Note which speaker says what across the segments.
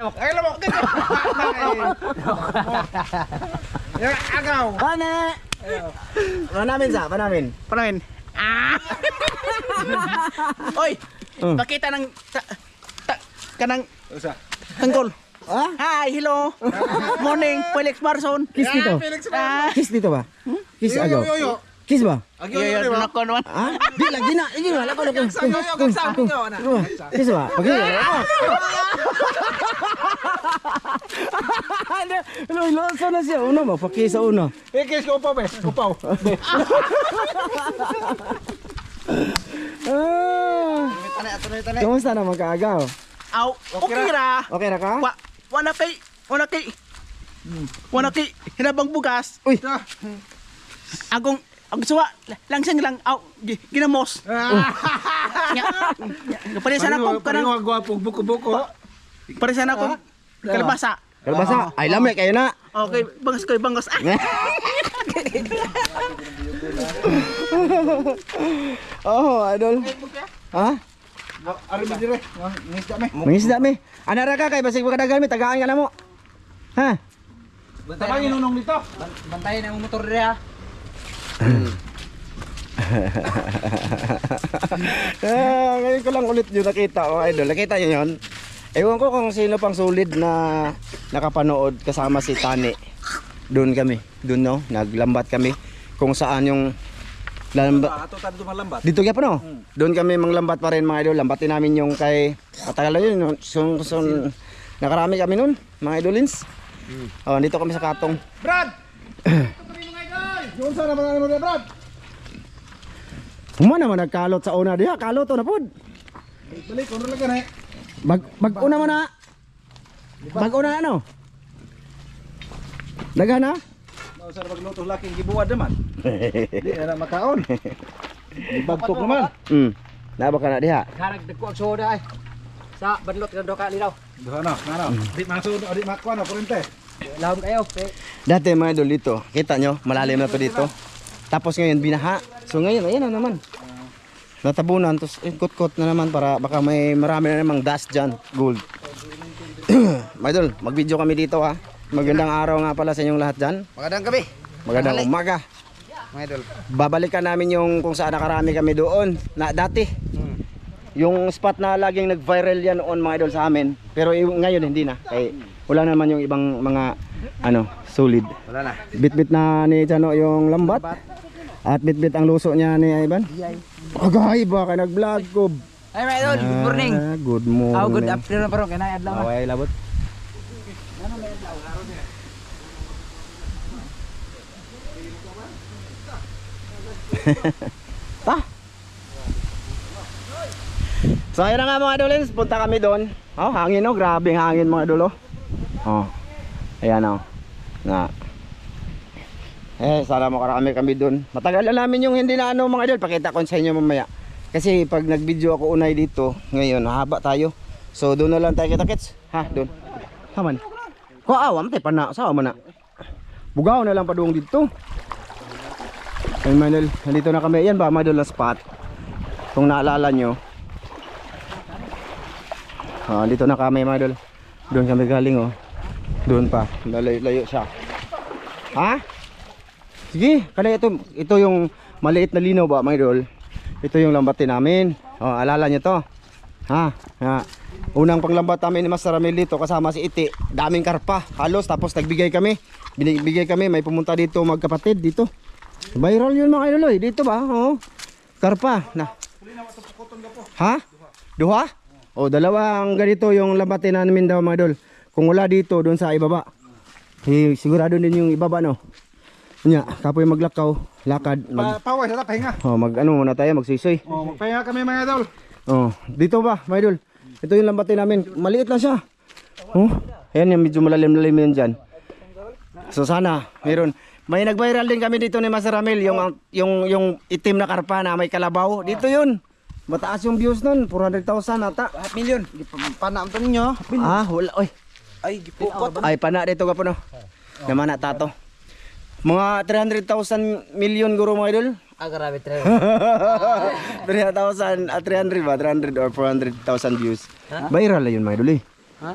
Speaker 1: Ay, lamok. Yung agaw.
Speaker 2: Pane! Panamin sa, panamin.
Speaker 1: Panamin. Oy, pakita ng kanang tangkol. Hi, hello. Morning, Felix Marson.
Speaker 2: Kiss dito. Kiss dito ba? Kiss agaw. Kiss ba?
Speaker 1: Yo, nako naman.
Speaker 2: Ah? Di lagi na. Lagi na. Lako na. Kiss ba? Pagi. Lo sana siya uno mo, pakis sa uno.
Speaker 1: Kiss ko pa, be. Kupaw.
Speaker 2: Kamusta na magkaagaw?
Speaker 1: Aw, okay ra.
Speaker 2: Okay na ka?
Speaker 1: Wala kay hinabang bugas.
Speaker 2: Uy.
Speaker 1: Agong suwa langsang lang ginamos. Pare sana ko kanang
Speaker 3: gwapo buko-buko.
Speaker 1: pare sana ko kalbasa.
Speaker 2: Kalbasa, ay lame kayo na.
Speaker 1: Okay, bangas.
Speaker 2: Oh, idol. Ha?
Speaker 3: Ari mo dire. Ngisda me.
Speaker 2: Mangisda me. Ana ra ka kay basig makadagan me tagaan ka na mo. Ha?
Speaker 3: Tabangin nunong dito.
Speaker 1: Bantayan ang motor dia.
Speaker 2: Ngayon ko lang ulit yun nakita, oh idol. Nakita nyo yun? Ewan ko kung sino pang solid na nakapanood kasama si Tani. Doon kami, doon no, naglambat kami. Kung saan yung lambat.
Speaker 3: Ato tayo malambat.
Speaker 2: Dito kaya pa no? Doon kami manglambat pa rin mga idol. Lambatin namin yung kay, matagal na yun. Nakarami kami noon, mga idolins. Oh, dito kami sa Katong.
Speaker 3: Brad! Yung sana ba mo Brad?
Speaker 2: Uma naman nagkalot sa una diha, kalot to na pod.
Speaker 3: Balik ko lang gani.
Speaker 2: Bag-una mo na. Bag-una ano? Daghan na?
Speaker 3: Mao sa magluto laking gibuwad naman. Di na makaon. Ibagtok naman.
Speaker 2: Naba ka na diha.
Speaker 1: Karag dagko ang soda ay. Sa badlot kan do ka lidaw.
Speaker 3: Duha na, Di masud, di makuha na kurente.
Speaker 1: Lahom kayo.
Speaker 2: Dati mga idol dito, kita nyo, malalim na to dito. Tapos ngayon binaha. So ngayon, ayan na naman. Natabunan, tapos kot-kot na naman para baka may marami na namang dust dyan, gold. Mga idol, mag-video kami dito ha. Magandang araw nga pala sa inyong lahat dyan.
Speaker 1: Magandang gabi.
Speaker 2: Magandang umaga.
Speaker 1: Mga idol.
Speaker 2: Babalikan namin yung kung saan nakarami kami doon na dati. Yung spot na laging nag-viral yan noon mga idol sa amin. Pero ngayon hindi na. Kaya wala naman yung ibang mga solid.
Speaker 1: Wala na.
Speaker 2: Bit-bit na ni Chano yung lambat. At bit-bit ang luso niya ni Ivan. Agay ba ka nag-vlog ko?
Speaker 1: Ay mga idol, good morning.
Speaker 2: Good morning.
Speaker 1: Oh, good afternoon parang kanay adlaw.
Speaker 2: Away labot. Ta. So ayun na nga mga idolins, punta kami doon. Oh, hangin oh, grabeng hangin mga idol oh. Oh. Ayan oh. Na. Sana makarami kami doon. Matagal na namin yung hindi na mga idol, pakita ko sa inyo mamaya. Kasi pag nag-video ako unay dito, ngayon haba tayo. So doon na lang tayo kita-kits. Ha, doon. Haman. Ko awam tay pana, sawa man na. Bugaw na lang padung dito. Ay mga idol, nandito na kami. Yan ba mga idol na spot? Kung naalala nyo. Dito na kami mga idol. Doon kami galing oh. Doon pa, layo siya. Ha? Sige, kaya ito yung maliit na linaw ba mga idol. Ito yung lambatin namin. Alala nyo to. Ha? Unang panglambat namin ni Master Ramil dito kasama si Iti. Daming karpa, halos tapos nagbigay kami. Binibigay kami, may pumunta dito magkapatid dito. Viral yun mga idol, dito ba? Karpa na. Ha? Duha? Dalawang ganito yung lambatin namin daw mga idol. Kung wala dito doon sa ibaba. Sigurado din yung ibaba no. Nya, kapoy maglakaw, lakad,
Speaker 3: Paway sa pahinga.
Speaker 2: muna tayo, magsisoy.
Speaker 3: Magpahinga kami mga idol.
Speaker 2: Dito ba, mga idol? Ito yung lambatin namin. Maliit lang siya. Ayan yung medyo malalim-lalim yan dyan. So sana, meron. May nag-viral din kami dito ni Master Ramil, yung itim na karpa na may kalabaw. Dito yun. Mataas yung views nun, 400,000 ata.
Speaker 1: Million. Panam to ninyo.
Speaker 2: Wala, oy.
Speaker 1: Ay, gipukot.
Speaker 2: Ay, pana dito ka po no. Naman na tato. Mga 300,000 million guro mga idol.
Speaker 1: Grabe
Speaker 2: 300,000, 300 ba? 300 or 400,000 views. Viral na yun mga idol eh.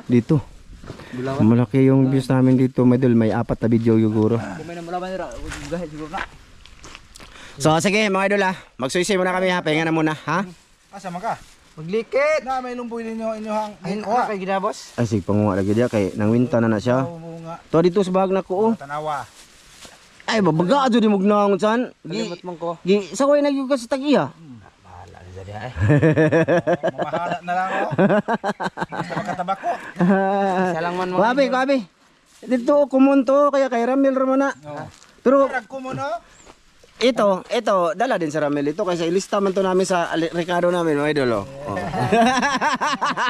Speaker 2: Dito. Malaki yung views namin dito, mga idol. May 4 na video siguro.
Speaker 1: Kung may namulaman nila, gahit siguro na.
Speaker 2: So sige mga idol magsuisi muna kami ha, pahinga na muna ha.
Speaker 3: Asa man ka?
Speaker 1: Maglikit!
Speaker 3: Na may lumboy ninyo inyong
Speaker 1: Ay, na kay gina, boss.
Speaker 2: Ay sige pangunga lagi dia kay nang winta na siya.
Speaker 3: nga
Speaker 2: To dito sa bahag na ko oh.
Speaker 3: tanawa.
Speaker 2: Ay babaga adto di mugnangon san.
Speaker 1: Kalimot man ko.
Speaker 2: Gi sa koy nagyugas sa tagiya.
Speaker 1: Bahala sa diya eh.
Speaker 3: Mamahala na lang ako. Basta magkatabako.
Speaker 1: Isa lang man mo.
Speaker 2: Kabi. Dito kumonto kaya kay Ramil Ramana. Pero
Speaker 3: Rag ko mo no?
Speaker 2: ito, dala din sa Ramil ito kasi ilista man to namin sa Ricardo namin, mga idol. Oh.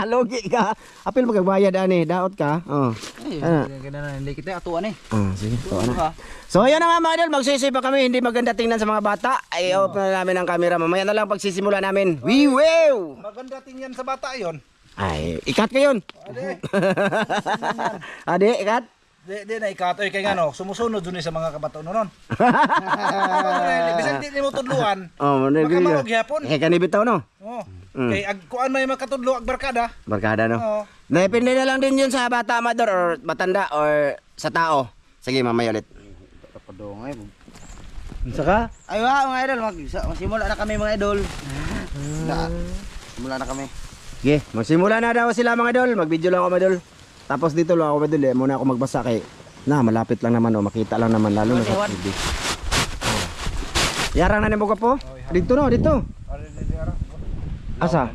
Speaker 2: Logi ka. Apil magbayad ani, daot ka. Oh.
Speaker 1: Ay, ganun na likit na atuan eh.
Speaker 2: Sige, to ano. So ayan na nga mga idol, magsisi pa kami, hindi maganda tingnan sa mga bata. Ay off na namin ang camera. Mamaya na lang pagsisimula namin. We will.
Speaker 3: Maganda tingnan sa bata yon.
Speaker 2: Ay, ikat ko yun. Ade, ikat.
Speaker 3: Di na ikatoy kay ngano, sumusunod dun sa mga kabato nonon. Bisan di mo tudluan.
Speaker 2: Oh, mana
Speaker 3: Baka mawag yapon.
Speaker 2: kanibitaw no.
Speaker 3: Oh. Kay kuan may makatudlo ag barkada.
Speaker 2: Barkada no.
Speaker 3: Oo.
Speaker 2: Depende na lang din yun sa bata amador or matanda or sa tao. Sige, mamaya ulit.
Speaker 1: Padongay.
Speaker 2: Saka?
Speaker 1: Ay mga idol, magsimula na kami mga idol. Simula na kami.
Speaker 2: Sige, magsimula na daw sila mga idol. Mag-video lang ako mga idol. Tapos dito lang ako mga idol. Muna ako magbasa kay malapit lang naman makita lang naman lalo na sa TV. Yarang na ni mo ka po? Dito no, dito. Asa?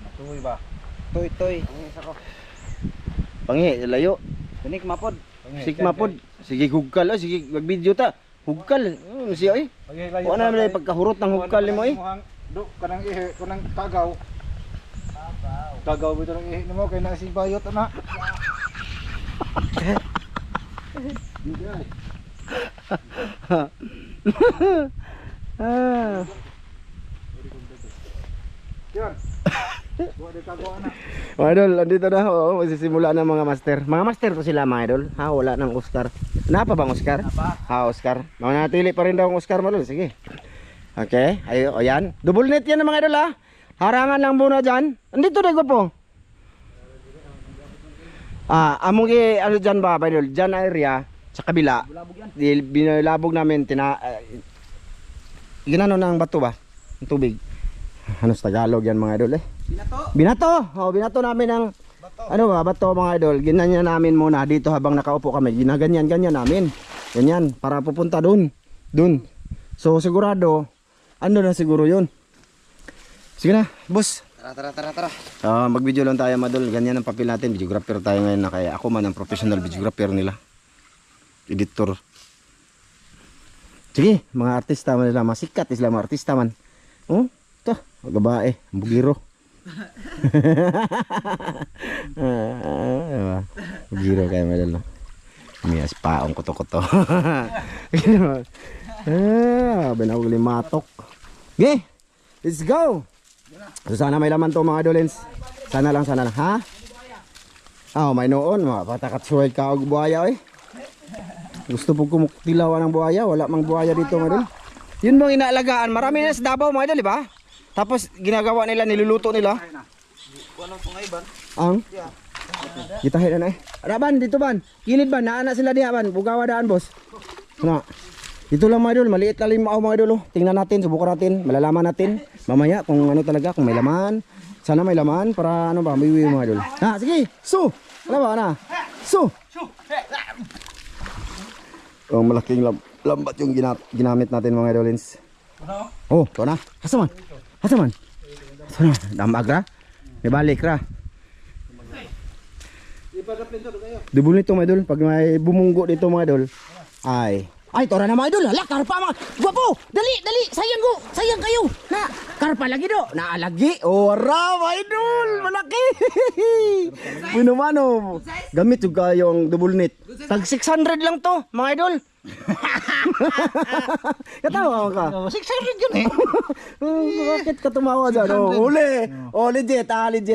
Speaker 3: Matuloy ba?
Speaker 1: Toy.
Speaker 2: Pangi, layo.
Speaker 1: Tinik mapod.
Speaker 2: Sigma pod. Sige hugkal, sige mag-video ta. Hugkal. Siya eh. Kuha na naman pagkahurot ng hugkal mo eh.
Speaker 3: Do kanang ihi, kanang kagaw. Kagaw bito ng ihi nimo kay na si bayot ana. Yan. Buat di kagaw ana.
Speaker 2: Mga idol, andito na. Oo, magsisimula ng mga master. Mga master to sila mga idol. Ha, wala ng Oscar. Napa bang Oscar? Ha, Oscar. Manatili pa rin daw ang Oscar mga idol. Sige. Okay, ayo, o yan. Double net yan mga idol ha. Harangan lang muna dyan. Andito na ko po. Among ano dyan ba, mga idol? Dyan area, sa kabila. Binalabog namin, ginano ng bato ba? Ng tubig. Ano sa Tagalog yan mga idol eh? Binato! Oh, binato namin ng ano ba, bato mga idol. Ginanyan namin muna dito habang nakaupo kami. Ginaganyan namin. Ganyan, para pupunta dun. So sigurado, ano na siguro yun. Sige na, boss.
Speaker 1: Tara.
Speaker 2: Mag-video lang tayo madol. Ganyan ang papel natin. Videographer tayo ngayon na kaya ako man ang professional videographer nila. Editor. Sige, mga artista man nila. Masikat sila mga artista man. Oh, ito. Magabae. Bugiro. Bugiro kayo madol. Miyas paong kuto-kuto. Benawag limatok. Okay, let's go. So sana may laman to mga idolens. Sana lang ha. May noon mga patakatsuway ka og buhaya eh. Gusto po kumutilawan ng buhaya, wala mang buhaya dito mga idol. Yun bang inaalagaan, marami na sa Davao mga idol, di ba? Tapos ginagawa nila, niluluto nila. Ang gitahin na eh. Ban dito ban. Kilid ban, naana sila diha ban. Bugawa daan boss. Na. Dito lang mga idol, maliit lang mga idol. Tingnan natin, subukan natin, malalaman natin mamaya kung ano talaga, kung may laman. Sana may laman para ano ba, may uwi mga idol. Sige, ano ba na? Oh, malaking lambat yung ginamit natin mga idolins. Oh, ito na. Hasaman. Damag ra. May balik ra. Dibunit to mga idol, pag may bumunggo dito mga idol. Ay, tora na mga idol. Hala, karpa mga. Guwapo. Dali. Sayang kayo. Karpa lagi do. Naalagi. Ora, mga idol. Malaki. Minumano. Gamit juga yung double net. Tag 600 lang to, mga idol. Katawa ka.
Speaker 1: 600 yun eh.
Speaker 2: Bakit ka tumawa dyan? Uli. Legit.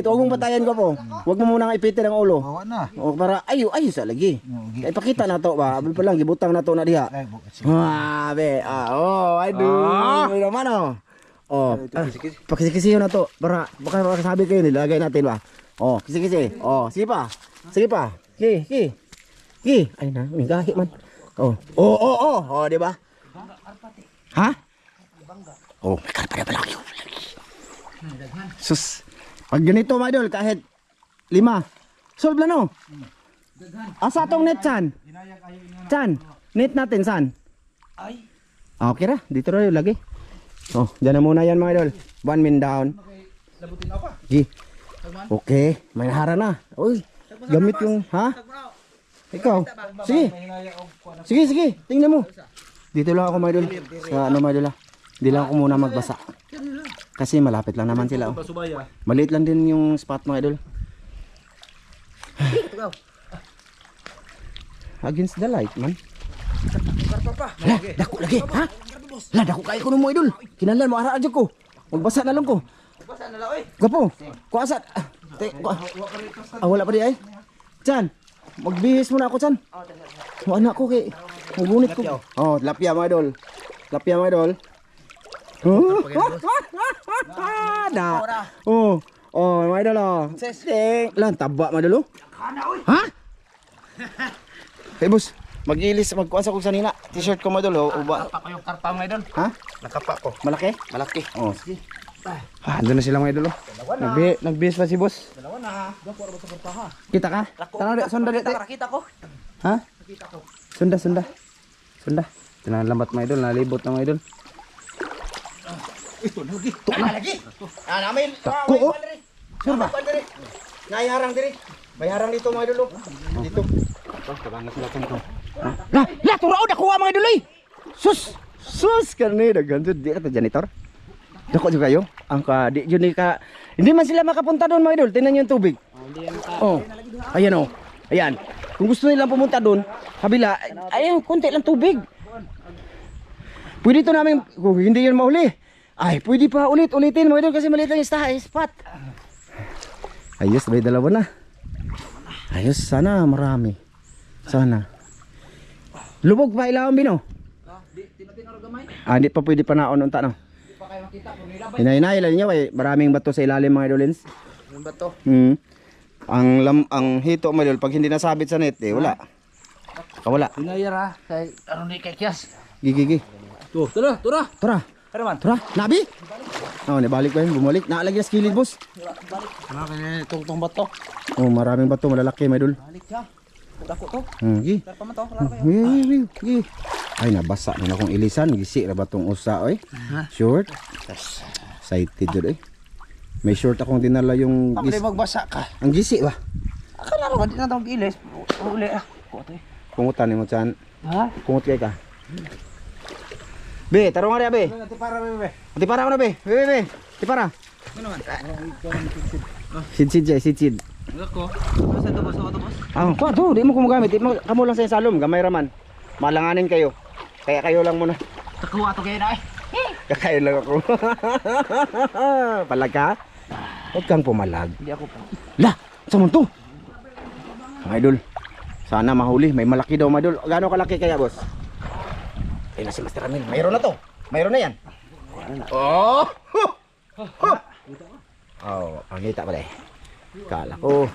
Speaker 2: Huwag mong patayan ko po. Huwag mo munang ipitin ang ulo.
Speaker 3: Bawa na.
Speaker 2: Para ayo sa lagi. Ipakita na to ba? Abel pa lang gibutang na to na diha. Be. Idol. Ano man oh. Oh, pakisi-kisiyo na to para baka makasabi kayo nilagay natin ba. Oh, kisi-kisi. Oh, sige pa. Sige pa. Sige, sige. Sige. Ay na, may gahi man. Oh. Oh, di ba? Ha? Oh, may karpa na pala kayo. Sus. Pag ganito mga idol, kahit 5. Solve na no? Asa tong net san? San? Net natin san?
Speaker 3: Ay.
Speaker 2: Okay ra, dito na yung lagi. Oh, dyan na muna yan mga idol. 1 min down.
Speaker 3: Labutin ako pa.
Speaker 2: Gi. Okay, may nahara na. Uy, gamit yung, ha? Ikaw, sige. Sige, tingnan mo. Dito lang ako mga idol. Sa ano mga idol ah. Hindi lang ako muna magbasa. Kasi malapit lang naman sila. Oh. Maliit lang din yung spot mga idol. Against the light man. Lah, dako lagi, ha? Lah, dako kayo ko mo idol. Kinahanglan mo ara adyo ko. Magbasa na lang ko.
Speaker 3: Basa na lang oy.
Speaker 2: Gapo. Kuasa. Wala pa di ay. Chan, magbihis muna ako chan. Mo anak ko kay magunit ko. Oh, lapya mga idol. Lapya mga idol. Da. Oh, mga idol oh. Lan taba mga idol. Ha? Hey boss, mag-ilis magkuasa ko sanina. T-shirt ko mga idol oh.
Speaker 1: Nakapa ko yung karpa mga idol.
Speaker 2: Ha?
Speaker 3: Nakapa ko.
Speaker 2: Malaki?
Speaker 1: Malaki.
Speaker 2: Oh, sige. Andun na sila mga idol oh. Nagbihis pa si boss.
Speaker 3: Dalawa na ha. Dako ra sa karpa ha.
Speaker 2: Kita ka? Tara, sunda dito.
Speaker 3: Nakita ko.
Speaker 2: Ha?
Speaker 3: Nakita ko.
Speaker 2: Sunda. Lambat mga idol, nalibot na mga idol.
Speaker 3: Ito lagi.
Speaker 2: Lagi. Namin. Tako. Sure ba? Naiharang diri. May harang dito mga idol. Dito. Tabangan sila tungtong. La, turao nakuha mga idol. Sus karne daghan di ka janitor. Dako juga kayo. Ang ka di jud ni ka. Hindi man sila makapunta doon mga idol. Tingnan niyo yung tubig. Oh. Ayan oh. Ayan. Kung gusto nilang pumunta doon, kabila, ayun, konti lang tubig. Pwede ito namin, kung hindi yun mahuli. Ay, pwede pa ulitin mga idol kasi maliit lang yung spot. Ayos, may dalawa na. Ayos, sana marami. Sana. Lubog pa ilawang bino. Hindi pa pwede pa naon unta no. Hinay-hinay lang niya, maraming bato sa ilalim mga idolins.
Speaker 3: Yung bato.
Speaker 2: Ang hito mga idol, pag hindi nasabit sa net, wala. Kawala.
Speaker 1: Hinayara kay ano ni kay Kias.
Speaker 2: Gigi.
Speaker 1: Tuh, tura.
Speaker 2: Tara. Tara, nabi. Oh, nabalik ba yun? Bumalik. Naalagyan na skilid, boss.
Speaker 3: Ano kanya tungtong bato?
Speaker 2: Oh, maraming bato, malalaki, mga idol.
Speaker 3: Balik siya. Dako to.
Speaker 2: Gi.
Speaker 3: Karpa man to. Laro kayo.
Speaker 2: Gi. Ay, nabasa na akong ilisan. Gisi na ba itong usa, oy? Short. Excited yun, oy. May short akong dinala yung
Speaker 3: Pwede magbasa ka.
Speaker 2: Ang gisi ba?
Speaker 3: Akala ro di na tawag ilis. Uli ah. Kuto eh.
Speaker 2: Kungutan ni mo, Chan.
Speaker 3: Ha?
Speaker 2: Kungut kay ka. Be, tarong nga be.
Speaker 3: Ati para bebe.
Speaker 2: Ati para ko na be. Be. Ati para.
Speaker 3: Ano man?
Speaker 2: Sid.
Speaker 3: Ako. Ano sa tubos to boss?
Speaker 2: Kuha to, di mo gumagamit. Kamo lang sa salom, gamay raman. Malanganin kayo. Kaya kayo lang muna.
Speaker 1: Takuha to kayo na eh.
Speaker 2: Kakain lang ako. Palag ka? Huwag kang pumalag.
Speaker 3: Hindi ako pa.
Speaker 2: La, saan mo to? Mga idol, sana mahuli. May malaki daw mga idol. Gano'ng kalaki kaya boss? Ayun na si Master Ramil. Mayroon na to. Mayroon na yan. Oh! Oh, pangita pala eh. Kala ko.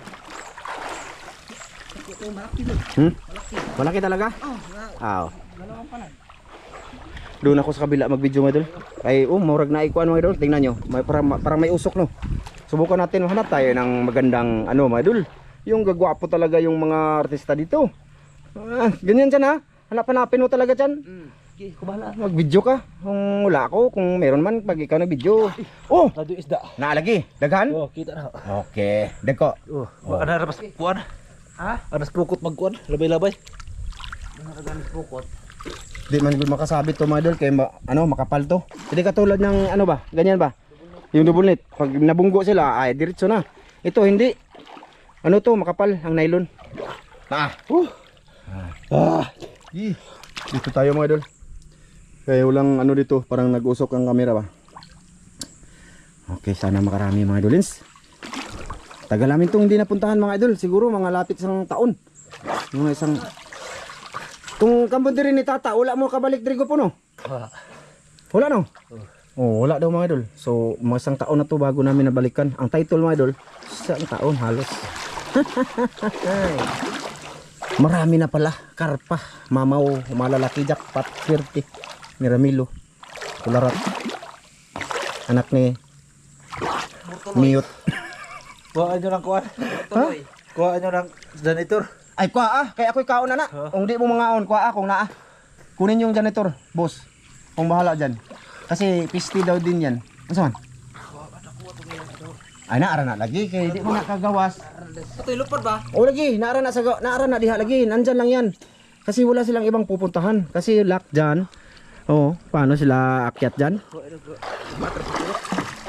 Speaker 2: Malaki talaga? Oo. Doon ako sa kabila mag-video mga idol. Ay, maurag na ikuan mga idol. Tingnan nyo. Parang may usok no. Subukan natin mahanap tayo ng magandang ano mga idol. Yung gagwapo talaga yung mga artista dito. Ganyan dyan ha. Hanap-hanapin mo talaga dyan.
Speaker 3: Kubala.
Speaker 2: Mag-video ka. Kung wala ako, kung meron man pag ikaw nag-video. Oh!
Speaker 3: Ado isda.
Speaker 2: Naalagi. Daghan?
Speaker 3: Oh, kita na.
Speaker 2: Okay. Dagko.
Speaker 3: Oh, ana rapas kuan. Ha? Anas pukot magkuan. Labay-labay. Ano ka ganis pukot?
Speaker 2: Di man gud makasabit to mga idol kay makapal to. Hindi katulad ng ano ba? Ganyan ba? Yung double net. Pag nabunggo sila, ay diretso na. Ito hindi. Ano to, makapal ang nylon. Dito tayo mga idol. Kaya walang ano dito, parang nag-usok ang camera ba. Okay, sana makarami mga idolins. Tagal namin itong hindi napuntahan mga idol. Siguro mga lapit isang taon. Mga isang... Kung kambon din ni tata, wala mo kabalik Drigo po no? Wala no? Oh, wala daw mga idol. So, mga isang taon na to bago namin nabalikan. Ang title mga idol, isang taon halos. Marami na pala. Karpa, mamaw, malalaki, jackpot, swerte, miramilo, kularat. Anak ni Miyot.
Speaker 3: Kuha nyo ng kuha. Kuha nyo ng janitor.
Speaker 2: Ay, kuha kaya ako'y kaon na. Kung di mo mga on, kuha kung naa. Kunin yung janitor, boss. Kung bahala dyan. Kasi pisti daw din yan. Ano saan? Ay, naara na lagi. Kaya di mo nakagawas.
Speaker 1: Ito lupad ba?
Speaker 2: O lagi, naara na diha lagi. Nandyan lang yan. Kasi wala silang ibang pupuntahan. Kasi lock dyan. Oo, paano sila akyat dyan?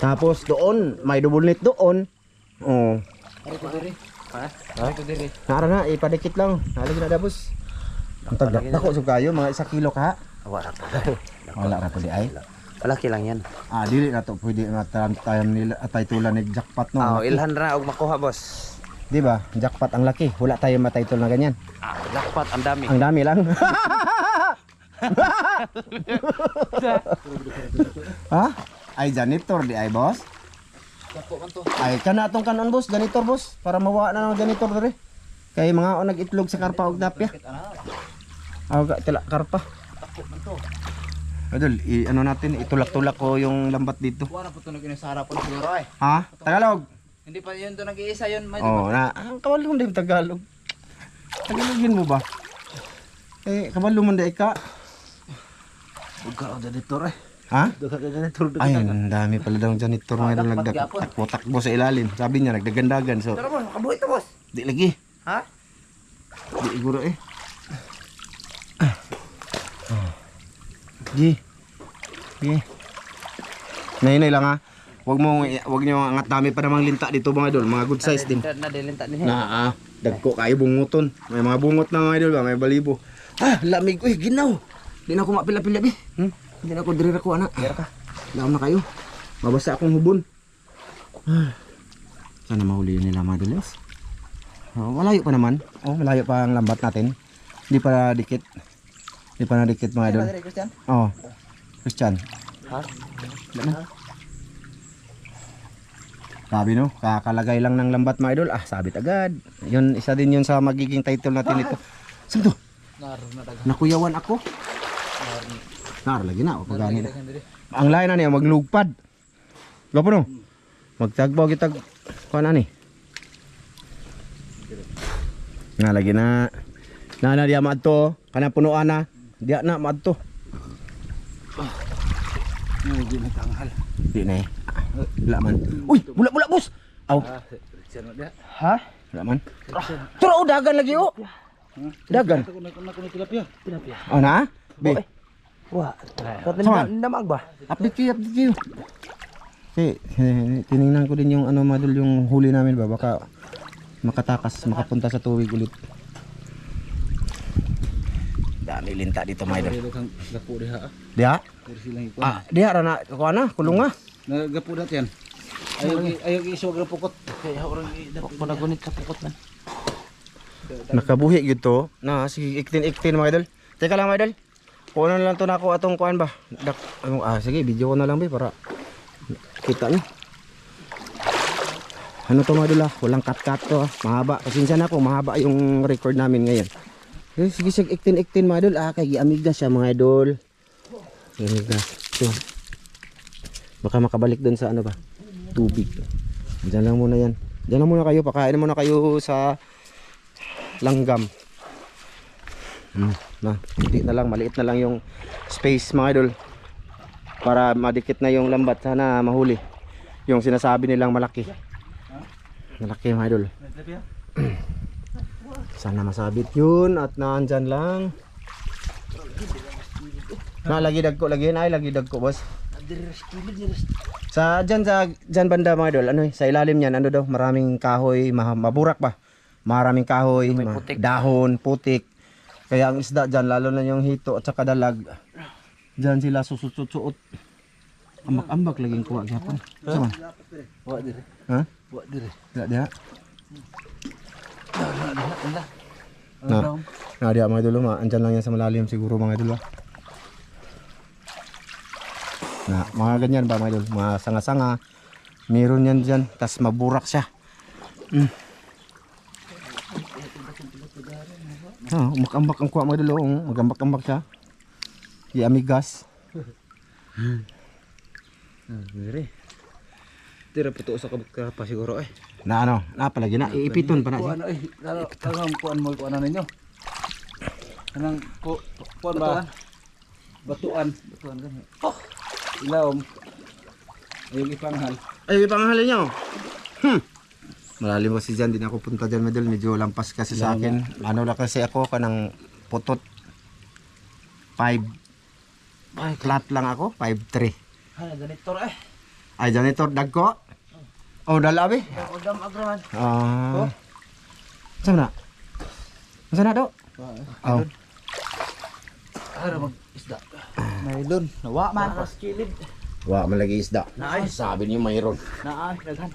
Speaker 2: Tapos doon, may double net doon. Oo.
Speaker 1: Ari ko diri. Ha? Ari ko diri.
Speaker 2: Naara na, ipadikit lang. Nalagi na dabos. Ang tagdak. Dako sub kayo, mga 1 kilo ka.
Speaker 1: Wala pa.
Speaker 2: Wala ra pudi ay.
Speaker 1: Malaki lang yan.
Speaker 2: Ah, dili na to pwede tayo nila atay tulan ni jackpot no.
Speaker 1: Ilhan ra og makuha boss.
Speaker 2: Di ba? Jackpot ang laki. Wala tayo ma-title na ganyan.
Speaker 1: Jackpot ang dami.
Speaker 2: Ang dami lang. Ha? Ay janitor di ay boss.
Speaker 1: Dako man to.
Speaker 2: Ay kana atong kanon boss, janitor boss para mawa na ng janitor diri. Kay mga o nag-itlog sa karpa og dapya. Aw tila karpa.
Speaker 1: Dako man to.
Speaker 2: Idol, ano natin, itulak-tulak ko yung lambat dito.
Speaker 1: Wala po to nag-inasara po siguro ay.
Speaker 2: Ha? Tagalog.
Speaker 1: Hindi pa yun to nag-iisa yun. May
Speaker 2: Oh, na ang kabalo din Tagalog. Tagalogin mo ba? Eh, kabalo man dai ka.
Speaker 3: Buka ang janitor eh.
Speaker 2: Ha?
Speaker 3: Duka ka janitor.
Speaker 2: Ay, ang dami pala daw janitor nga daw nagtakbo sa ilalim. Sabi niya nagdagandagan. So,
Speaker 1: Tara boss, makabuhay to boss.
Speaker 2: di lagi.
Speaker 1: Ha?
Speaker 2: Di siguro eh. Gi. Gi. Nay lang ha. Wag niyo angat dami pa namang linta dito mga idol, mga good size din.
Speaker 1: Nadilinta ni.
Speaker 2: Na dagko kayo bunguton. May mga bungot na mga idol ba, may balibo. Ah, lamig uy, ginaw. Di na ako mapila-pila bi. Hindi na ako diri ko ana. Dira ka. Laom na kayo. Mabasa akong hubon. Sana mahuli nila mga idol. Oh, malayo pa naman. Oh, malayo pa ang lambat natin. Hindi pa dikit. Hindi pa na dikit mga idol.
Speaker 1: Christian?
Speaker 2: Oh. Christian.
Speaker 1: Ha?
Speaker 2: Sabi no, kakalagay lang ng lambat mga idol. Ah, sabit agad. Yun, isa din yun sa magiging title natin ito. Saan to? Nakuyawan ako. Lagi na, o pagani na. Ang lain na niya, maglugpad. Gapo no? Magtagbaw kitag, kuha na ni. Nga lagi na. Na diya maad to, kana punuan na. Diya na maad to.
Speaker 3: Hindi na tanghal.
Speaker 2: Di na eh. Wala man. Uy, bula boss. Aw.
Speaker 1: Ha?
Speaker 2: Wala man. Turo dagan lagi o. Dagan.
Speaker 3: Ako na tilapia.
Speaker 2: Oh na? Be.
Speaker 1: Wah.
Speaker 2: Sama.
Speaker 1: Namag ba?
Speaker 2: Update kayo. Tiningnan ko din yung ano madul yung huli namin ba baka makatakas, makapunta sa tuwig ulit. Dami linta dito mga idol.
Speaker 3: Kang gapo diha.
Speaker 2: Diha?
Speaker 3: Pero silang ikuan.
Speaker 2: Ah, diha ra na kuha na, kulong nga.
Speaker 3: Nagapo dat yan. Ayaw isog ang pukot. Kaya orang
Speaker 1: Panagunit sa pukot man.
Speaker 2: Nakabuhi gyud to. Na sige iktin mga idol. Teka lang mga idol. Kuha na lang to nako atong kuan ba. Sige, video ko na lang ba para kita niyo. Ano to mga idol ah? Walang cut to ah. Mahaba. Pasensya na po, mahaba yung record namin ngayon. Sige, iktin mga idol. Kay giamig na siya mga idol. Giamig na. Ito. Baka makabalik dun sa ano ba? Tubig. Diyan lang muna yan. Diyan lang muna kayo. Pakain muna kayo sa langgam. Hindi na lang. Maliit na lang yung space mga idol. Para madikit na yung lambat. Sana mahuli. Yung sinasabi nilang malaki. Malaki mga idol. Sana masabit yun. At naandyan lang. Lagi dagko boss. Dyan banda mga idol, sa ilalim niyan, daw, maraming kahoy, maburak ba? Maraming kahoy, dahon, putik. Kaya ang isda dyan, lalo na yung hito at saka dalag, dyan sila susut-suot. Ambak-ambak laging kuha gyapon. Saan?
Speaker 3: Wa dire.
Speaker 2: Ha?
Speaker 3: Wa dire.
Speaker 2: Diha. Diha mga idol, andyan lang yan sa malalim siguro mga idol. Na, mga ganyan ba mga idol? Mga sanga-sanga. Meron yan dyan. Tas maburak siya. Umak-ambak ang kuha mga idol. Mag-ambak-ambak siya. Di amigas.
Speaker 3: Dire. Tira puto sa kabuk pa siguro eh.
Speaker 2: Na ano? Na palagi na. Iipiton pa na siya.
Speaker 3: Kuan eh. Kanang kuan mo kuan ninyo. Kanang kuan ba? Batuan gani. Oh. Ilawom. Ayun ipanghal.
Speaker 2: Ay, pangalan niyo. Malalim kasi dyan. Di na ako punta dyan mga idol. Medyo lampas kasi sa akin. Ano lang kasi ako. Kanang putot. 5. Ay, flat lang ako. 5'3".
Speaker 3: Ay, janitor eh.
Speaker 2: Ay, janitor, dagko. Oh, dalabi.
Speaker 3: Udam agraman.
Speaker 2: Saan na? Saan na, do? Oh.
Speaker 3: Ara mag isda. Nailon. Nawa man pas kilid.
Speaker 2: Wa, malagi isda.
Speaker 3: Naay.
Speaker 2: Sabi niyo mayroon.
Speaker 3: Naay, daghan.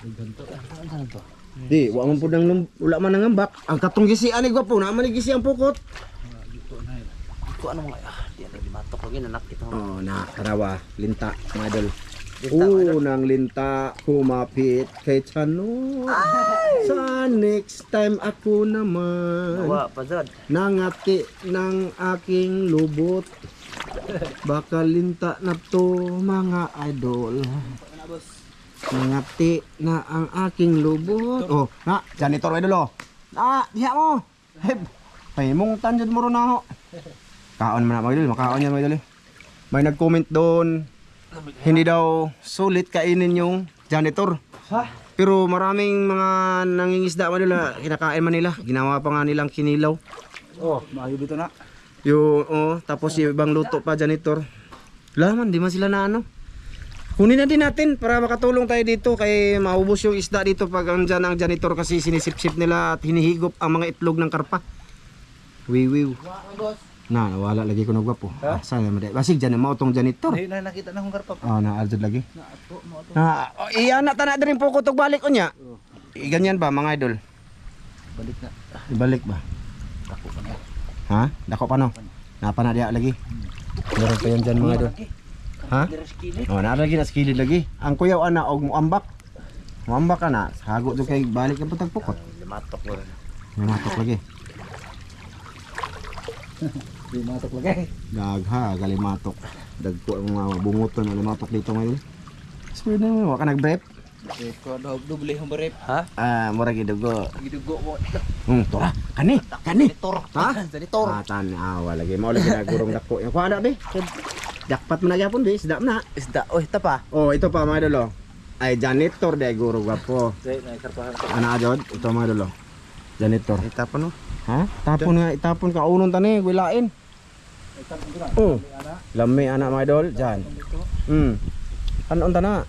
Speaker 3: Ganto. Ano to?
Speaker 2: Di, wa man po nang wala man nangambak. Ang katong gisian ni gwapo, na man gisi ang pukot.
Speaker 3: Ito ano mga di ano limatok lagi nanak ito.
Speaker 2: Oh, na karawa, linta, mga idol.
Speaker 3: Linta, mga idol.
Speaker 2: Unang linta kumapit kay Chano. Sa next time ako naman
Speaker 3: Nawa pa jud.
Speaker 2: nangati ng aking lubot. Baka linta na to mga idol. Nangati na ang aking lubot. Oh, na, janitor idol oh. Na, diha mo. Pahimungtan jud mo ron na ho. Kaon man na mga idol, makaon yan mga idol. May nag-comment doon, hindi daw sulit kainin yung janitor.
Speaker 3: Ha?
Speaker 2: Pero maraming mga nangingisda mga idol, kinakain man nila. Ginawa pa nga nilang kinilaw.
Speaker 3: Oh, maayo dito na.
Speaker 2: Yung, tapos yung ibang luto pa janitor. Laman, di man sila na ano. Kunin na din natin para makatulong tayo dito kay maubos yung isda dito pag andyan ang janitor kasi sinisip-sip nila at hinihigop ang mga itlog ng karpa. Wiwiw. Na, nawala lagi ko nagwapo. Saan naman dahil? Basig dyan, mautong janitor.
Speaker 3: Ay, nakita na akong karpa.
Speaker 2: Na, aljud lagi. Iyan na rin po kutog balik o niya. Ganyan ba mga idol?
Speaker 3: Balik na.
Speaker 2: Ibalik ba?
Speaker 3: Dako pa na.
Speaker 2: Ha? Dako pa no? Napa na diya lagi? Meron pa yan dyan mga idol. Ha? O, lagi na skilid lagi. Ang kuyaw ana og muambak. Muambak ka na. Hago doon kay balik ang putag-pukot.
Speaker 3: Limatok mo rin.
Speaker 2: Lumatok lagi.
Speaker 3: Limatok lagi.
Speaker 2: Dagha, galimatok. Dagko ang mga bunguton ng limatok dito ngayon. So, wa ka nag-brep?
Speaker 3: Ko daw doble hong barep. Ha?
Speaker 2: Mura gidugo.
Speaker 3: Gidugo mo.
Speaker 2: Tora, kani.
Speaker 3: Janitor.
Speaker 2: Ha?
Speaker 3: Janitor.
Speaker 2: Tanawa lagi. Mao lagi nagurong dako. Yung kuha na be. Jakpat mo na gyapon be, isda na.
Speaker 3: Isda. Oh, ita pa.
Speaker 2: Oh, ito pa mga idol. Ay janitor de guro gwapo.
Speaker 3: Say na karpahan.
Speaker 2: Ana jod, ito mga idol. Janitor.
Speaker 3: Itapon no.
Speaker 2: Ha? Tapon nga, itapon ka unon tani, wilain. Oh. Lami anak mga idol, jan. Anon tana?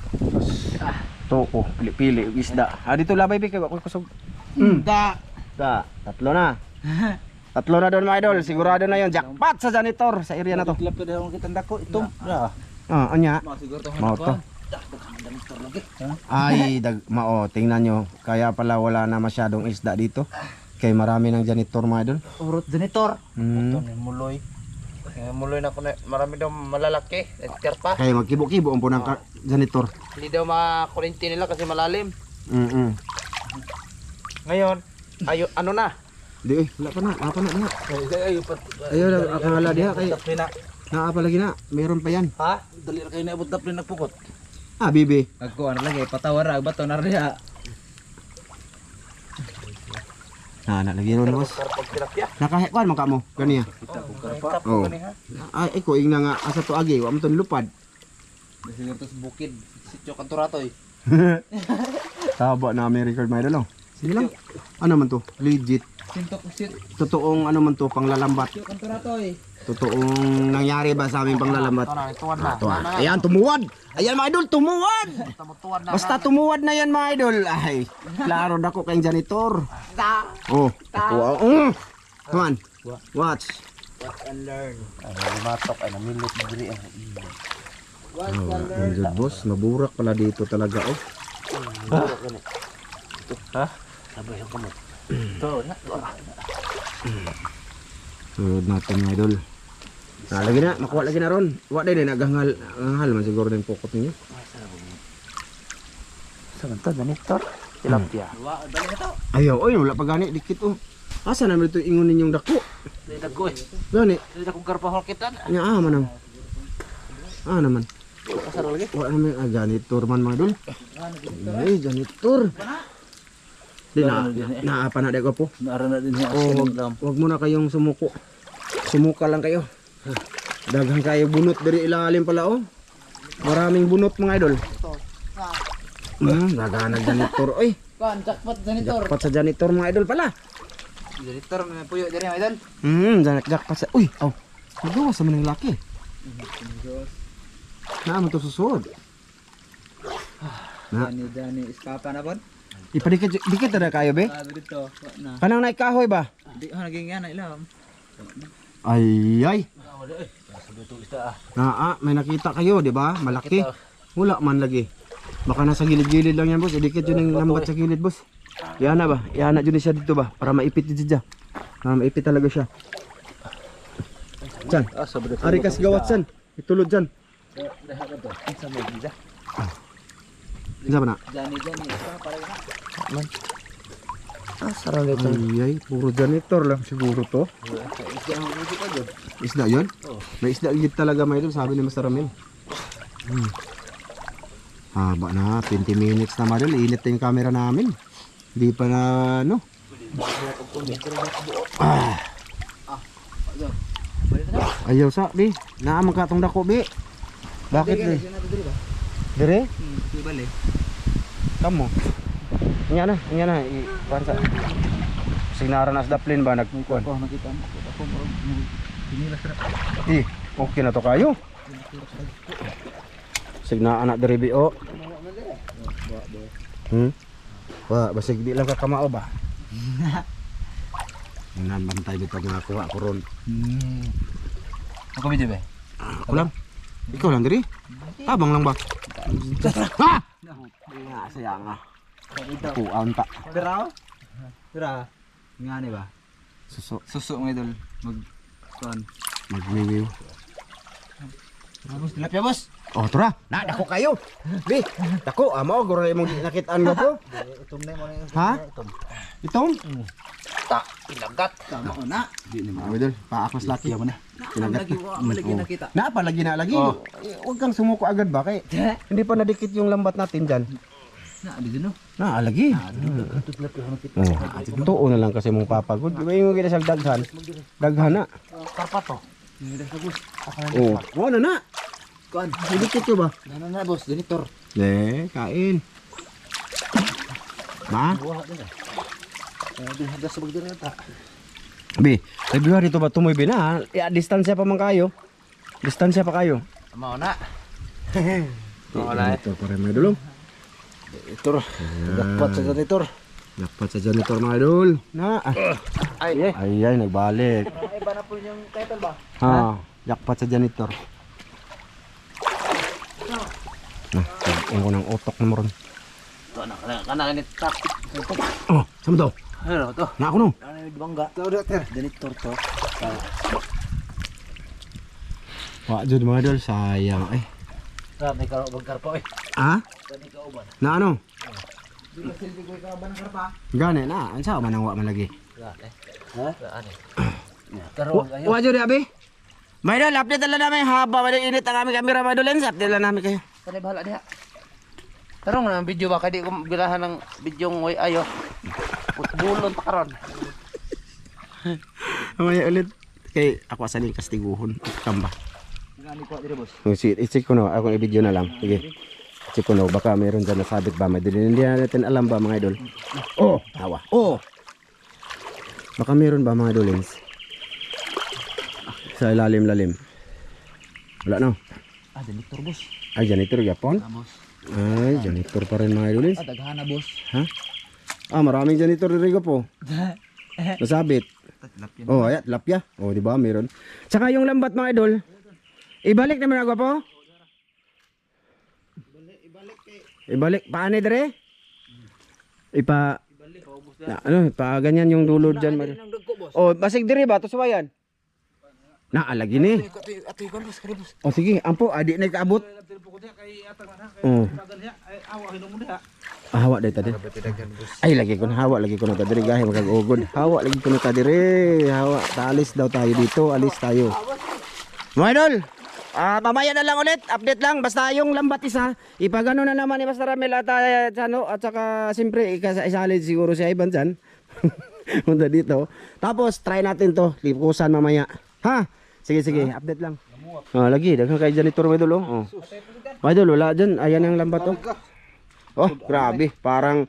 Speaker 2: Toko, pili-pili isda. Dito labay bi kay ako kusog.
Speaker 3: Da.
Speaker 2: Tatlo na. Tatlo na doon mga idol, sigurado na 'yon. Jackpot sa janitor sa area na to.
Speaker 3: Klap pa daw kita ndako itom.
Speaker 2: Anya.
Speaker 3: Siguro to
Speaker 2: Mao to.
Speaker 3: Janitor lagi.
Speaker 2: Ay, mao, tingnan nyo. Kaya pala wala na masyadong isda dito. Kay marami ng janitor mga idol.
Speaker 3: Urot janitor.
Speaker 2: Mm.
Speaker 3: Ito ni muloy. Muloy na ko na marami daw malalaki. Karpa.
Speaker 2: Kaya magkibo-kibo ang punang janitor.
Speaker 3: Hindi daw makakurinti nila kasi malalim. Ngayon, ayo ano na?
Speaker 2: Di wala pa na.
Speaker 3: Ayo pa.
Speaker 2: Ayaw na, akala diha kay
Speaker 3: na.
Speaker 2: naa pa lagi na. Meron pa yan.
Speaker 3: Ha? Dali ra kayo na abot dapli nagpukot.
Speaker 2: Bibi.
Speaker 3: Agko ano lagi patawar ra bato na riha.
Speaker 2: Lagi ron boss.
Speaker 3: Karpag tilapia.
Speaker 2: Nakahekwan man ka mo. Ganiya.
Speaker 3: Kita ko karpa.
Speaker 2: Oh. Ay, iko ing nga asa to agi, wa mo ton lupad.
Speaker 3: Siguro to sa bukid. Sityo Kanturatoy.
Speaker 2: Taba na may record my idol. Sige lang. Ano man to? Legit.
Speaker 3: Sintok sit.
Speaker 2: Totoong ano man to panglalambat.
Speaker 3: Sityo Kanturatoy.
Speaker 2: Totoong nangyari ba sa aming panglalambat?
Speaker 3: Tuwan na.
Speaker 2: Tuwan. Ayan, tumuwad. Ayan mga idol, tumuwad.
Speaker 3: Tuwan na.
Speaker 2: Basta tumuwad na yan mga idol. Ay, klaro dako kayong janitor. Oh, ako. Come on. Watch.
Speaker 3: Watch and learn. Ay, matok ay namilit na diri.
Speaker 2: Ang boss, maburak pala dito talaga oh.
Speaker 3: Ha? Sabay ang kamot. Ito na.
Speaker 2: Sunod natin mga idol. Lagi na, makuha lagi na ron. Wa din naghangal, hangal man siguro din pokot ninyo.
Speaker 3: Saan to, janitor? Tilapia.
Speaker 2: Ayaw, oy, wala pa gani dikit oh. Asa naman ito ingon ninyong dako?
Speaker 3: Dito ko eh.
Speaker 2: Gani,
Speaker 3: Dito kong karpahol kita.
Speaker 2: nya manang. Naman.
Speaker 3: Kasar lagi.
Speaker 2: Wa naman janitor man mga dul. Ay, janitor. Di na apa na ko po.
Speaker 3: Naara na din niya.
Speaker 2: Oh, wag mo na kayong sumuko. Sumuka lang kayo. Daghang kayo bunot dari ilalim pala oh. Maraming bunot mga idol. Daganag janitor oy.
Speaker 3: Kan, jackpot janitor.
Speaker 2: Jackpot sa janitor mga idol pala.
Speaker 3: Janitor, may puyo din yung idol.
Speaker 2: Jackpot sa. Uy, aw. Magawa sa maning laki. Naman to susod. Na.
Speaker 3: Dani, iskapa na po.
Speaker 2: Dikit na kayo be.
Speaker 3: Dito, na.
Speaker 2: Kanang naikahoy ba?
Speaker 3: Di naging yan, ilam.
Speaker 2: Ay. May nakita kayo, di ba? Malaki. Wala man lagi. Baka nasa gilid-gilid lang yan, boss. Dikit yun yung lambat sa gilid, boss. Yana ba? Yana dyan siya dito ba? Para maipit dito siya. Para maipit talaga siya. Diyan. Arikas gawat san. Itulod dyan. Isa ba na?
Speaker 3: Jani, iskapa rin na.
Speaker 2: Sarang ito. Ay, puro janitor lang siguro to. Isda yun? May isda gid talaga may doon, sabi ni Master Ramil. Haba na, 20 minutes na madal. Init na yung camera namin. Hindi pa na, ano? Ayaw sa, Bi. Naamang katong dako, Bi. Bakit, Bi? Dire?
Speaker 3: Balik.
Speaker 2: Kamu? Nya na. Ipansa. Sinaran as daplin ba nagkukuan?
Speaker 3: Oh, nakita mo. Ako mo. Pinilas na.
Speaker 2: Okay na to kayo. Signa anak dari bio. Basig di lang ka kamao ba? Nan bantay dito nga kuha ko ron.
Speaker 3: Ako medyo ba?
Speaker 2: Ako lang. Ikaw lang diri? Tabang lang ba? Ha! Nga sayang ah. Kuan ta.
Speaker 3: Dira. Nga ni ba? Suso mga idol.
Speaker 2: Magniwiw.
Speaker 3: Boss, tilapia boss.
Speaker 2: Oh, tura. Na dako kayo. Bi, dako amo guro imong nakitaan mo po.
Speaker 3: Itom na mo na.
Speaker 2: Ha? Itong?
Speaker 3: Ta, ilagat. Tama ko na.
Speaker 2: Di ni mga idol, paakos laki mo na. Kinagat.
Speaker 3: Malagi nakita.
Speaker 2: Na pa lagi na lagi. Huwag kang sumuko agad ba kay hindi pa nadikit yung lambat natin diyan.
Speaker 3: Na, di no.
Speaker 2: Na lagi. Tuo na lang kasi mong papagod. Di ba yung ginasag daghan? Daghan na.
Speaker 3: Karpa to.
Speaker 2: Oh, wala na.
Speaker 3: Kuan.
Speaker 2: Dikit ko ba?
Speaker 3: Na boss, janitor.
Speaker 2: Kain. Ma?
Speaker 3: Di hadas sa bagdira ta.
Speaker 2: Bi, February to ba tumoy bi na? Distansya pa man kayo. Distansya pa kayo.
Speaker 3: Mao na.
Speaker 2: Ito pa rin mga idol.
Speaker 3: Janitor. Dapat sa janitor.
Speaker 2: Dapat sa janitor mga idol. Na. Ay, nagbalik.
Speaker 3: Iba na po yung title ba?
Speaker 2: Jackpot sa janitor. Ang ko ng utok na moron.
Speaker 3: Ito na, kanang init tap.
Speaker 2: Oh, sama to?
Speaker 3: Ano to?
Speaker 2: Na ako no?
Speaker 3: Ano yung bangga? Ito, doktor. Janitor to.
Speaker 2: Wak jud mga idol, sayang eh.
Speaker 3: May karpa eh.
Speaker 2: Ha?
Speaker 3: Tani ka uban.
Speaker 2: Na ano?
Speaker 3: Di ba silbi ko ka uban ng karpa?
Speaker 2: Gani na, ansa man ang wak man lagi.
Speaker 3: Ha? Ano? Karon ayo.
Speaker 2: Wak jud abi. Mga idol, update lang namin haba may init ang aming camera mga idol, lens update lang namin kayo.
Speaker 3: Tani bahala diha. Tarong na video ba kay di ko bilahan ng bidyong way ayo. Putbulon pa karon.
Speaker 2: Mamaya ulit kay ako asalin kastiguhon kamba.
Speaker 3: Ngani ko dire boss.
Speaker 2: I-check ko na, ako i-video na lang. Sige. Check ko na, baka mayroon dyan nasabit ba. Hindi natin alam ba mga idol. Oh, tawa. Oh! Baka mayroon ba mga idolins? Sa ilalim-lalim. Wala no?
Speaker 3: Janitor boss.
Speaker 2: Ay, janitor yapon?
Speaker 3: Boss.
Speaker 2: Ay, janitor pa rin mga idolins.
Speaker 3: Daghana boss.
Speaker 2: Ha? Maraming janitor dito po. Nasabit. Oh, ayat, lapya. Oh, di ba? Mayroon. Tsaka yung lambat mga idol. Ibalik naman ako po. Ibalik. Paano dire? Ano, pa ganyan yung dulo diyan. Oh, basig dire ba to suwayan? Lagi ni.
Speaker 1: Atoy kon boss, kani boss.
Speaker 2: O sige, ampo adi na kaabot.
Speaker 3: Kay atang na
Speaker 2: Oh.
Speaker 3: tagan niya ay awa hinom mo diha.
Speaker 2: Hawa day tadi. Ay lagi ko na hawa lagi ko na tadi gahe magagugod. Hawa lagi ko na tadi re. Hawa alis daw tayo dito, alis tayo. Mga idol, mamaya na lang ulit, update lang. Basta yung lambat isa, ipagano na naman ni Master Ramel at, at saka siyempre isalid siguro si Ivan dyan. Punta dito. Tapos try natin to, lipusan mamaya. Ha? Sige, update lang. Lagi, daghang kay janitor mga idol. Oh. Mga idol, wala dyan. Ayan ang lambat oh. Oh, grabe. Parang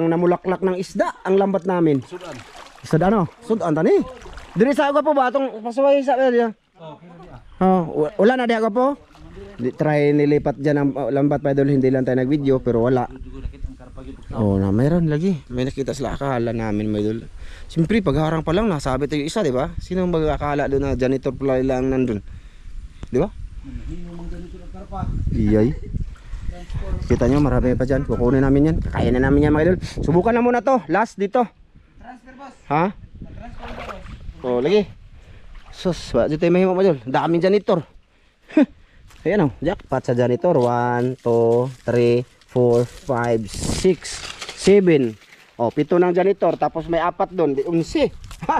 Speaker 2: namulaklak ng isda ang lambat namin.
Speaker 3: Sudan.
Speaker 2: Isda ano? Sudan tani. Diri sa ako po ba? Itong pasuway sa area. Wala na diya po. Try nilipat dyan ang lambat pa idol. Hindi lang tayo nag-video pero wala. Na mayroon lagi. May nakita sila akala namin may idol. Siyempre pagharang pa lang nasabi tayo isa, di ba? Sino mag-akala doon na janitor pala lang nandun? Di ba? Iyay. Kita nyo marami pa dyan. Kukunin namin yan. Kakainin namin yan mga idol. Subukan na muna to. Last dito.
Speaker 3: Transfer boss.
Speaker 2: Ha? Lagi. Sus, bakit tayo mahimo mga idol? Daming janitor. Ayan o, jackpot sa janitor. 1, 2, 3, 4, 5, 6, 7. 7 ng janitor. Tapos may 4 doon. 11. Ha!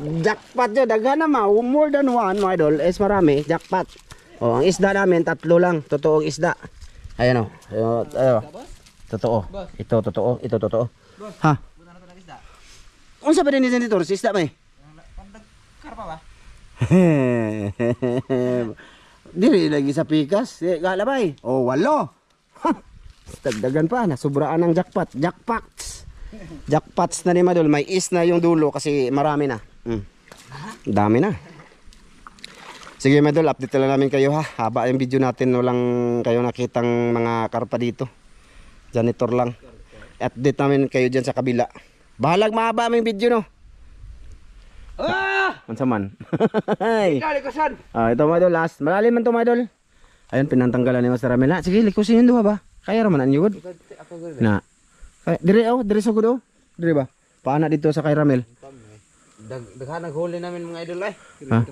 Speaker 2: Jackpot yun. Daghan naman. More than 1 mga idol. Es marami. Jackpot. Ang isda namin 3 lang. Totoong isda. Ayan o. Totoo. Ito totoo. Ito totoo. Ha? Unsa ba din ni janitor? Si isda may?
Speaker 3: Karpa ba?
Speaker 2: Dili lagi sa pikas. Galabay. 8. Dagdagan pa. Nasubraan ng jackpot. Jackpots na ni Madol. May is na yung dulo kasi marami na. Dami na. Sige Madol, update lang namin kayo ha. Haba yung video natin. Walang kayo nakitang mga karpa dito. Janitor lang. Update namin kayo dyan sa kabila. Bahalag mahaba aming video no. Ansa man.
Speaker 3: Likusan.
Speaker 2: Ito mga idol, last. Malalim man ito mga idol. Ayun, pinantanggalan ni Master Ramel. Sige, likusin yung duha ba? Kaya raman ang yugod. Na. Dire sa gudo. Dire ba? Paana dito sa kay Ramel.
Speaker 3: Daghan naghuli namin mga idol ay.
Speaker 2: Ha?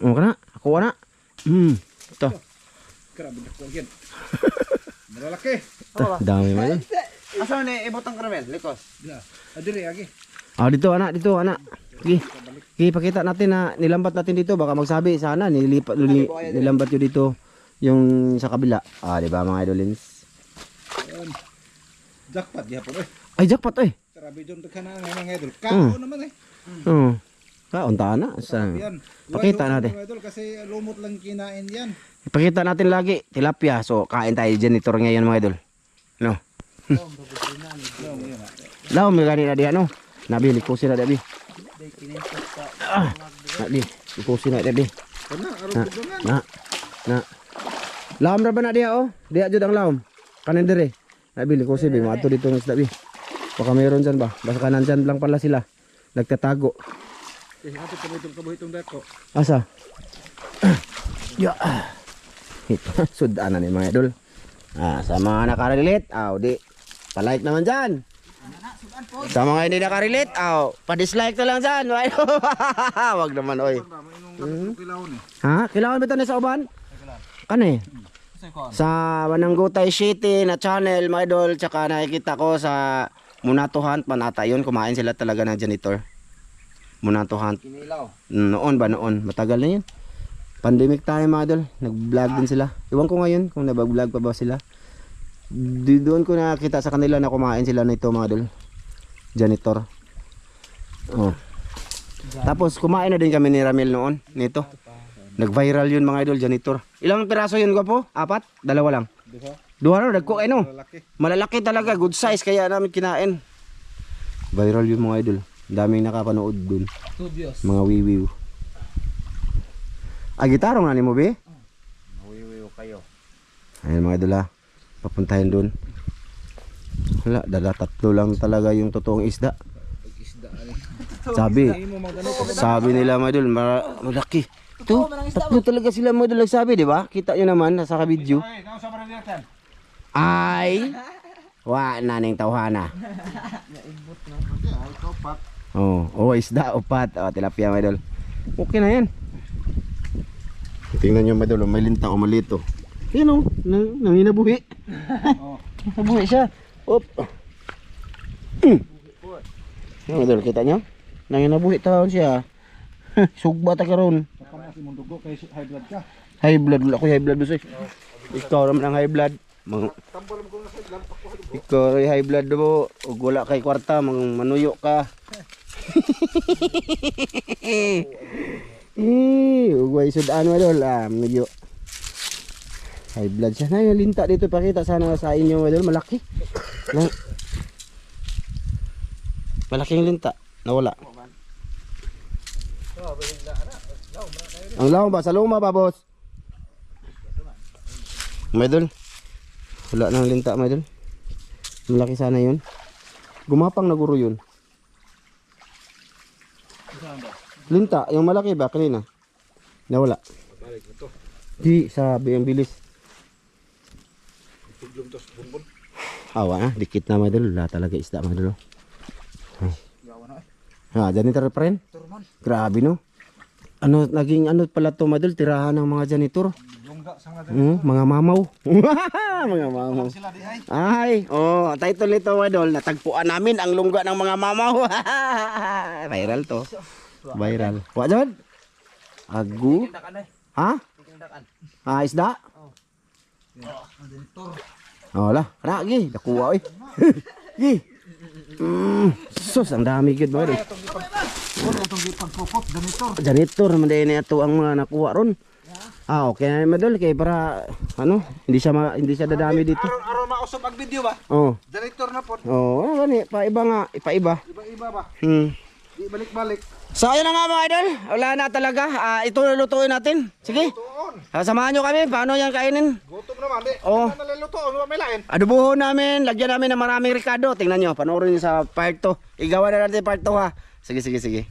Speaker 2: Kana? Ako na. Ito.
Speaker 3: Grabe dako gyud. Malalaki.
Speaker 2: Dami man.
Speaker 3: Asa ni ibutang karamel? Likos. Diha. Adire agi.
Speaker 2: Dito anak. Sige. Sige, pakita natin na nilambat natin dito. Baka magsabi sana nilambat yun dito yung sa kabila. Di ba mga idolins?
Speaker 3: Jackpot gihapon eh.
Speaker 2: Ay, jackpot eh.
Speaker 3: Grabe jud daghan na mga idol. Kao naman eh.
Speaker 2: Kaunta na. Pakita natin.
Speaker 3: Mga idol kasi lumot lang kinain yan.
Speaker 2: Ipakita natin lagi. Tilapia. So, kain tayo janitor ngayon mga idol. No? Laom may ganit na diya no? Nabi, likusin na dabi. Nabi, likusin na dabi. Na. Laom na ba na diya oh? Diya jud ang laom. Kanan dire. Nabi, likusin bi. Mato dito ng isda bi. Baka mayroon dyan ba? Basta kanan dyan lang pala sila. Nagtatago. Asa? Sudan na ni mga idol. Sa mga nakarelate, di palike naman dyan. Sa mga hindi nakarelate, pa-dislike na lang dyan. Wag naman oy. Ha? Kailangan ba ito na sa uban? Kani? Sa Mananggutay City na channel mga idol. Tsaka nakikita ko sa Munato Hunt Panata yun. Kumain sila talaga ng janitor. Munato Hunt. Noon ba noon? Matagal na yun. Pandemic tayo mga idol. Nag-vlog din sila. Iwan ko ngayon kung nabag-vlog pa ba sila. Doon ko nakita sa kanila na kumain sila nito mga idol. Janitor. Tapos kumain na din kami ni Ramel noon nito. Nag-viral yun mga idol, janitor. Ilang piraso yun gwapo? 4? 2 lang? 2 na, dagko no? Malalaki talaga, good size kaya namin kinain. Viral yun mga idol. Daming nakapanood dun. Mga wiwiw. Gitarong na ni mo be?
Speaker 3: Wiwiw kayo.
Speaker 2: Ayun mga idol papuntahin dun. Wala, 3 lang talaga yung totoong isda. Sabi nila mga idol, malaki. Ito, 3 talaga sila mga idol nagsabi, di ba? Kita nyo naman, nasa ka-video. Ay, naning tawhana. Isda, upat. Tilapia mga idol. Okay na yan. Tingnan nyo mga idol, may linta o malito. Yan o, nanginabuhi. Nabuhi siya. Op. Yan mga idol, kita nyo? Nanginabuhi taon siya. Sugba ta karon.
Speaker 3: Kapag mong dugo kay high blood ka.
Speaker 2: High blood, wala ko high blood boss. Ikaw naman ang high blood. Ikaw ay high blood mo. Ug wala kay kwarta, manuyo ka. Ug way sudan mo dol, manuyo. High blood siya. Na linta dito, pakita sana sa inyo dol, malaki. Malaking linta, nawala. Ang laom ba? Sa luma ba, boss? Maydol. Wala nang linta, maydol. Malaki sana yun. Gumapang na guro yun. Linta, yung malaki ba kanina? Nawala. Di, sabi ang bilis. Awa na, dikit na maydol. Wala talaga isda, maydol. Janitor pa rin? Grabe no. Ano, naging ano pala to madol, tirahan ng mga janitor. Mga mamaw. Mga mamaw. Ay, title nito madol, natagpuan namin ang lungga ng mga mamaw. Viral to. Viral. Wa jud? Agu. Ha? Isda? Lah, kana gi, nakuha oy. Gi. Sus, ang dami gid ba rin. Janitor naman din ito ang mga nakuha ron. Okay na madol kay para ano, hindi siya dadami dito.
Speaker 3: Aron mausap ang video ba? Janitor na po.
Speaker 2: Gani, paiba nga, ipaiba.
Speaker 3: Iba ba? Di balik-balik.
Speaker 2: So ayun na nga mga idol, wala na talaga. Ito lulutuin natin. Sige. Samahan nyo kami, paano yan kainin?
Speaker 3: Gutom naman, di. Nalulutoon, may lain.
Speaker 2: Adobohon namin, lagyan namin ng maraming ricado. Tingnan nyo, panoorin nyo sa part 2. Igawa na natin part 2 ha. Sige.